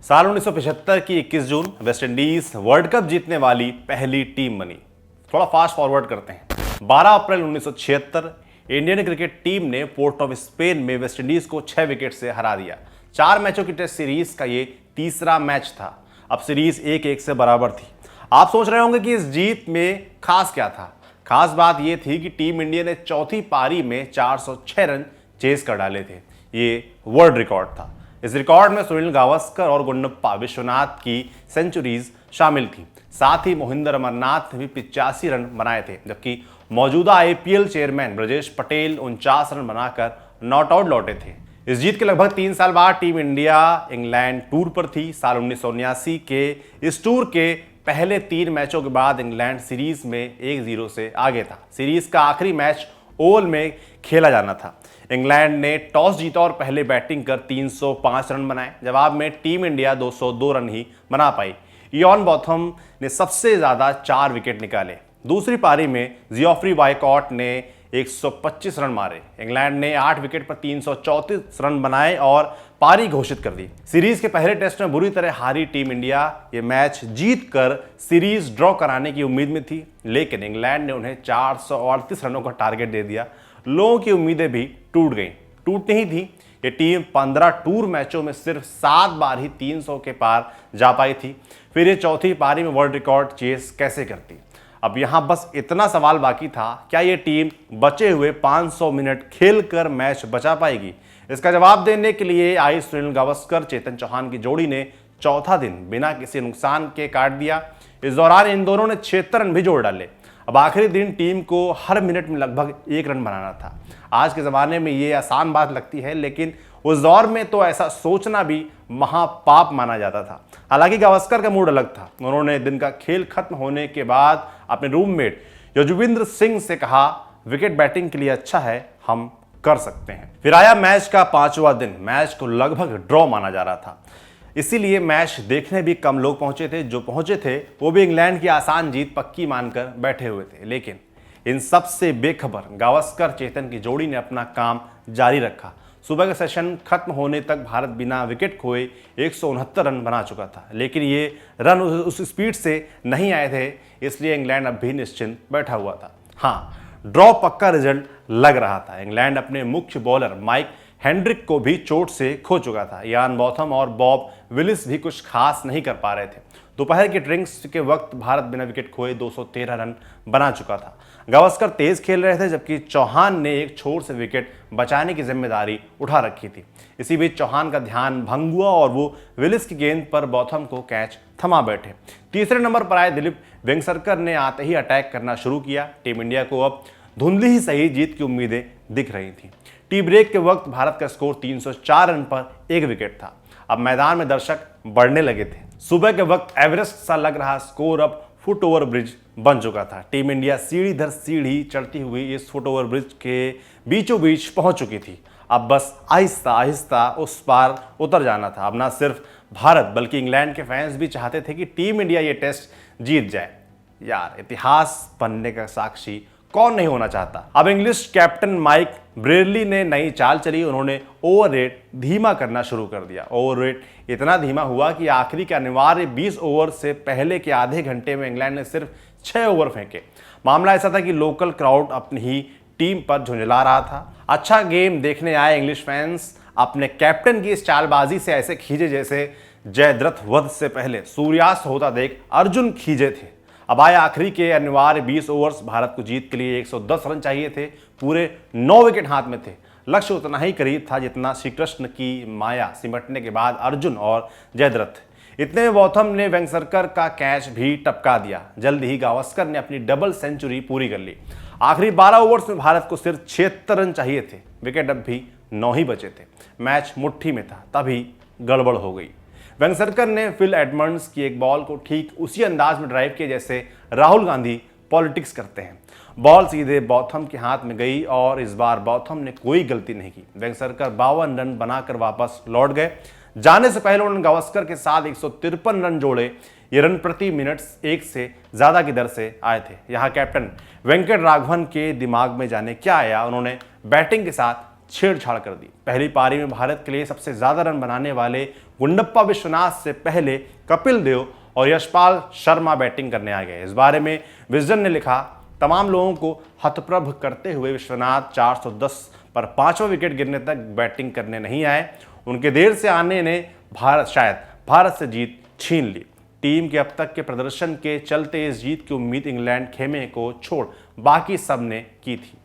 साल 1975 की 21 जून West Indies world cup जीतने वाली पहली टीम बनी। थोड़ा फास्ट फॉरवर्ड करते हैं। 12 अप्रैल 1976 इंडियन क्रिकेट टीम ने पोर्ट ऑफ स्पेन में वेस्टइंडीज को 6 विकेट से हरा दिया। 4 मैचों की टेस्ट सीरीज का ये तीसरा मैच था। अब सीरीज 1-1 से बराबर थी। आप सोच रहे होंगे कि इस जीत में खास क्या था। खास बात यह थी कि टीम इंडिया ने चौथी पारी में 406 रन चेस कर डाले थे। ये वर्ल्ड रिकॉर्ड था। इस रिकॉर्ड में सुनील गावस्कर और गुंडप्पा विश्वनाथ की सेंचुरीज शामिल थी। साथ ही मोहिंदर अमरनाथ ने भी 85 रन बनाए थे, जबकि मौजूदा IPL chairman Brajesh Patel 49 run बनाकर नॉट आउट लौटे थे। इस जीत के लगभग 3 साल बाद टीम इंडिया इंग्लैंड टूर पर थी। साल 1979 के इस टूर के पहले 3 मैचों के बाद इंग्लैंड सीरीज में 1-0 से आगे था। सीरीज का आखिरी मैच ओवल में खेला जाना था। इंग्लैंड ने टॉस जीता और पहले बैटिंग कर 305 रन बनाए। जवाब में टीम इंडिया 202 रन ही बना पाई। इयान बॉथम ने सबसे ज्यादा 4 विकेट निकाले। दूसरी पारी में जियोफ्री वाइकॉट ने 125 रन मारे। इंग्लैंड ने 8 विकेट पर 334 रन बनाए और पारी घोषित कर दी। सीरीज के पहले टेस्ट में बुरी तरह हारी टीम इंडिया ये मैच जीतकर सीरीज ड्रॉ कराने की उम्मीद में थी, लेकिन इंग्लैंड ने उन्हें 438 रनों का टारगेट दे दिया। लोगों की उम्मीदें भी टूट गईं। टूटनी ही थी। ये टीम 15 टूर मैचों में सिर्फ 7 बार ही 300 के पार जा पाई थी। फिर ये चौथी पारी में वर्ल्ड रिकॉर्ड चेस कैसे करती। अब यहां बस इतना सवाल बाकी था, क्या ये टीम बचे हुए 500 मिनट खेलकर मैच बचा पाएगी। इसका जवाब देने के लिए आई सुनील गावस्कर चेतन चौहान की जोड़ी ने चौथा दिन बिना किसी नुकसान के काट दिया। इस दौरान इन दोनों ने 76 रन भी जोड़ डाले। अब आखिरी दिन टीम को हर मिनट में लगभग 1 रन बनाना था। आज के ज़माने में ये आसान बात लगती है, लेकिन उस दौर में तो ऐसा सोचना भी महापाप माना जाता था। हालांकि गावस्कर का मूड अलग था। उन्होंने दिन का खेल खत्म होने के बाद अपने रूममेट यजुवेंद्र सिंह से कहा, विकेट बैटिंग के लिए अच्छा है, हम कर सकते हैं। फिर आया मैच का 5वां दिन। मैच को लगभग ड्रॉ माना जा रहा था, इसीलिए मैच देखने भी कम लोग पहुंचे थे। जो पहुंचे थे वो भी इंग्लैंड की आसान जीत पक्की मानकर बैठे हुए थे। लेकिन इन सबसे बेखबर गावस्कर चेतन की जोड़ी ने अपना काम जारी रखा। सुबह का सेशन खत्म होने तक भारत बिना विकेट खोए 169 रन बना चुका था, लेकिन ये रन उस स्पीड से नहीं आए थे, इसलिए इंग्लैंड अब भी निश्चिंत बैठा हुआ था। हाँ, ड्रॉ पक्का रिजल्ट लग रहा था। इंग्लैंड अपने मुख्य बॉलर माइक हेनड्रिक को भी चोट से खो चुका था। इयान बॉथम और बॉब विलिस भी कुछ खास नहीं कर पा रहे थे। दोपहर के ड्रिंक्स के वक्त भारत बिना विकेट खोए 213 रन बना चुका था। गावस्कर तेज खेल रहे थे, जबकि चौहान ने एक छोर से विकेट बचाने की जिम्मेदारी उठा रखी थी। इसी बीच चौहान का ध्यान भंग हुआ और वो विलिस की गेंद पर बॉथम को कैच थमा बैठे। तीसरे नंबर पर आए दिलीप वेंगसरकर ने आते ही अटैक करना शुरू किया। टीम इंडिया को अब धुंधली ही सही जीत की उम्मीदें दिख रही थी। टी ब्रेक के वक्त भारत का स्कोर 304 रन पर 1 विकेट था। अब मैदान में दर्शक बढ़ने लगे थे। सुबह के वक्त एवरेस्ट सा लग रहा स्कोर अब फुट ओवर ब्रिज बन चुका था। टीम इंडिया सीढ़ी दर सीढ़ी चढ़ती हुई इस फुट ओवर ब्रिज के बीचों बीच पहुंच चुकी थी। अब बस आहिस्ता आहिस्ता उस पार उतर जाना था। अब ना सिर्फ भारत बल्कि इंग्लैंड के फैंस भी चाहते थे कि टीम इंडिया ये टेस्ट जीत जाए। यार, इतिहास बनने का साक्षी कौन नहीं होना चाहता। अब इंग्लिश कैप्टन माइक ब्रेडली ने नई चाल चली। उन्होंने ओवर रेट धीमा करना शुरू कर दिया। ओवर रेट इतना धीमा हुआ कि आखिरी के अनिवार्य 20 ओवर से पहले के आधे घंटे में इंग्लैंड ने सिर्फ 6 ओवर फेंके। मामला ऐसा था कि लोकल क्राउड अपनी ही टीम पर झुंझला रहा था। अच्छा गेम देखने आए इंग्लिश फैंस अपने कैप्टन की इस चालबाजी से ऐसे खींचे जैसे जयद्रथ वध से पहले सूर्यास्त होता देख अर्जुन खींचे थे। अब आए आखिरी के अनिवार्य 20 ओवर्स। भारत को जीत के लिए 110 रन चाहिए थे। पूरे 9 विकेट हाथ में थे। लक्ष्य उतना ही करीब था जितना श्री कृष्ण की माया सिमटने के बाद अर्जुन और जयद्रथ। इतने में बॉथम ने वेंगसरकर का कैच भी टपका दिया। जल्द ही गावस्कर ने अपनी डबल सेंचुरी पूरी कर ली। आखिरी 12 ओवर्स में भारत को सिर्फ 76 रन चाहिए थे। विकेट अब भी 9 ही बचे थे। मैच मुट्ठी में था, तभी गड़बड़ हो गई। वेंगसरकर ने फिल एडमंड्स की एक बॉल को ठीक उसी अंदाज में ड्राइव किया जैसे राहुल गांधी पॉलिटिक्स करते हैं। बॉल सीधे बॉथम के हाथ में गई और इस बार बॉथम ने कोई गलती नहीं की। वेंगसरकर 52 रन बनाकर वापस लौट गए। जाने से पहले उन्होंने गावस्कर के साथ 153 रन जोड़े। ये रन प्रति मिनट 1 से ज्यादा की दर से आए थे। यहाँ कैप्टन वेंकट राघवन के दिमाग में जाने क्या आया। उन्होंने बैटिंग के साथ छेड़छाड़ कर दी। पहली पारी में भारत के लिए सबसे ज्यादा रन बनाने वाले गुंडप्पा विश्वनाथ से पहले कपिल देव और यशपाल शर्मा बैटिंग करने आ गए। इस बारे में विजडन ने लिखा, तमाम लोगों को हतप्रभ करते हुए विश्वनाथ 410 पर 5वां विकेट गिरने तक बैटिंग करने नहीं आए। उनके देर से आने ने शायद भारत से जीत छीन ली। टीम के अब तक के प्रदर्शन के चलते इस जीत की उम्मीद इंग्लैंड खेमे को छोड़ बाकी सब ने की थी।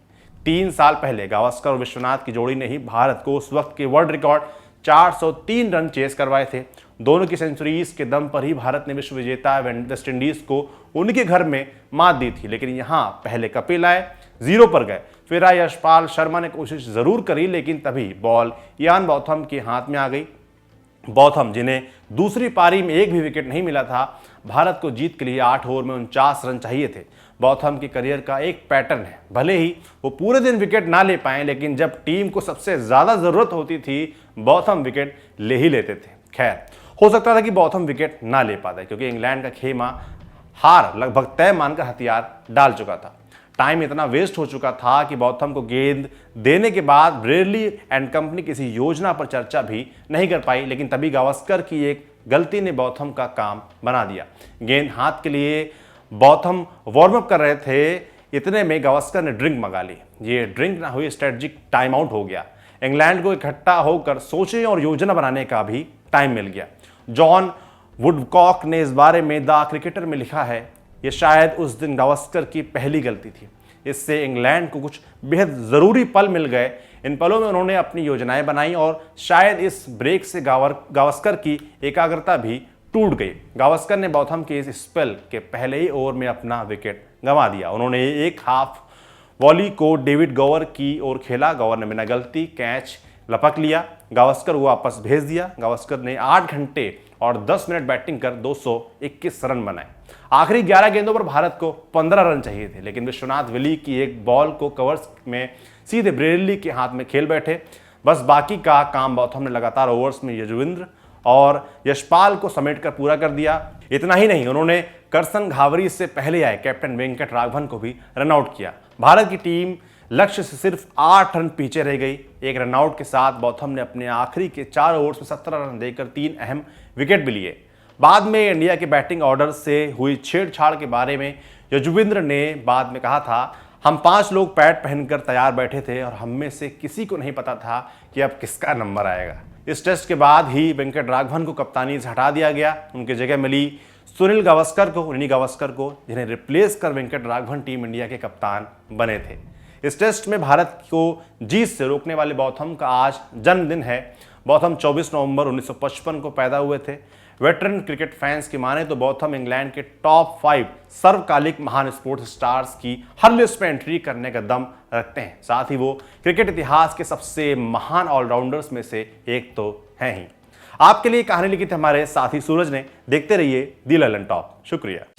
3 साल पहले गावस्कर और विश्वनाथ की जोड़ी ने ही भारत को उस वक्त के वर्ल्ड रिकॉर्ड 403 रन चेस करवाए थे। दोनों की सेंचुरीज के दम पर ही भारत ने विश्व विजेता वेस्ट इंडीज को उनके घर में मात दी थी। लेकिन यहां पहले कपिल आए, 0 पर गए, फिर आए यशपाल शर्मा ने कोशिश जरूर करी, लेकिन तभी बॉल इयान बॉथम के हाथ में आ गई। बॉथम, जिन्हें दूसरी पारी में एक भी विकेट नहीं मिला था, भारत को जीत के लिए 8 ओवर में 49 रन चाहिए थे। बॉथम के करियर का एक पैटर्न है, भले ही वो पूरे दिन विकेट ना ले पाए, लेकिन जब टीम को सबसे ज्यादा जरूरत होती थी बॉथम विकेट ले ही लेते थे। खैर, हो सकता था कि बॉथम विकेट ना ले पाते, क्योंकि इंग्लैंड का खेमा हार लगभग तय मानकर हथियार डाल चुका था। टाइम इतना वेस्ट हो चुका था कि बॉथम को गेंद देने के बाद ब्रेडली एंड कंपनी किसी योजना पर चर्चा भी नहीं कर पाई। लेकिन तभी गावस्कर की एक गलती ने बॉथम का काम बना दिया। गेंद हाथ के लिए बॉथम वार्म अप कर रहे थे, इतने में गावस्कर ने ड्रिंक मंगा ली। ये ड्रिंक ना हुई स्ट्रेटजिक टाइम आउट हो गया। इंग्लैंड को इकट्ठा होकर सोचने और योजना बनाने का भी टाइम मिल गया। जॉन वुडकॉक ने इस बारे में द क्रिकेटर में लिखा है, ये शायद उस दिन गावस्कर की पहली गलती थी। इससे इंग्लैंड को कुछ बेहद ज़रूरी पल मिल गए। इन पलों में उन्होंने अपनी योजनाएं बनाई और शायद इस ब्रेक से गावस्कर की एकाग्रता भी टूट गई। गावस्कर ने बॉथम के इस स्पेल के पहले ही ओवर में अपना विकेट गंवा दिया। उन्होंने एक हाफ वॉली को डेविड गॉवर की ओर खेला। गॉवर ने बिना गलती कैच लपक लिया, गावस्कर को वापस भेज दिया। गावस्कर ने 8 घंटे और 10 मिनट बैटिंग कर 221 रन बनाए। आखिरी 11 गेंदों पर भारत को 15 रन चाहिए थे, लेकिन विश्वनाथ विली की एक बॉल को कवर्स में सीधे ब्रेडली के हाथ में खेल बैठे। बस बाकी का काम बॉथम ने लगातार ओवर्स में यजुवेंद्र और यशपाल को समेटकर पूरा कर दिया। इतना ही नहीं, उन्होंने करसन घावरी से पहले आए कैप्टन वेंकट राघवन को भी रनआउट किया। भारत की टीम लक्ष्य से सिर्फ 8 रन पीछे रह गई। एक रनआउट के साथ बॉथम ने अपने आखिरी के 4 ओवर्स में 17 रन देकर 3 अहम विकेट भी लिए। बाद में इंडिया के बैटिंग ऑर्डर से हुई छेड़छाड़ के बारे में यजुवेंद्र ने बाद में कहा था, हम 5 लोग पैड पहनकर तैयार बैठे थे और हम में से किसी को नहीं पता था कि अब किसका नंबर आएगा। इस टेस्ट के बाद ही वेंकट राघवन को कप्तानी से हटा दिया गया। उनकी जगह मिली सुनील गावस्कर को, जिन्हें रिप्लेस कर वेंकट राघवन टीम इंडिया के कप्तान बने थे। इस टेस्ट में भारत को जीत से रोकने वाले बॉथम का आज जन्मदिन है। बॉथम 24 नवंबर 1955 को पैदा हुए थे। वेटरन क्रिकेट फैंस की माने तो बॉथम इंग्लैंड के टॉप 5 सर्वकालिक महान स्पोर्ट्स स्टार्स की हर लिस्ट में एंट्री करने का दम रखते हैं। साथ ही वो क्रिकेट इतिहास के सबसे महान ऑलराउंडर्स में से एक तो हैं ही। आपके लिए कहानी लिखी थी हमारे साथी सूरज ने। देखते रहिए दी ललन टॉप। शुक्रिया।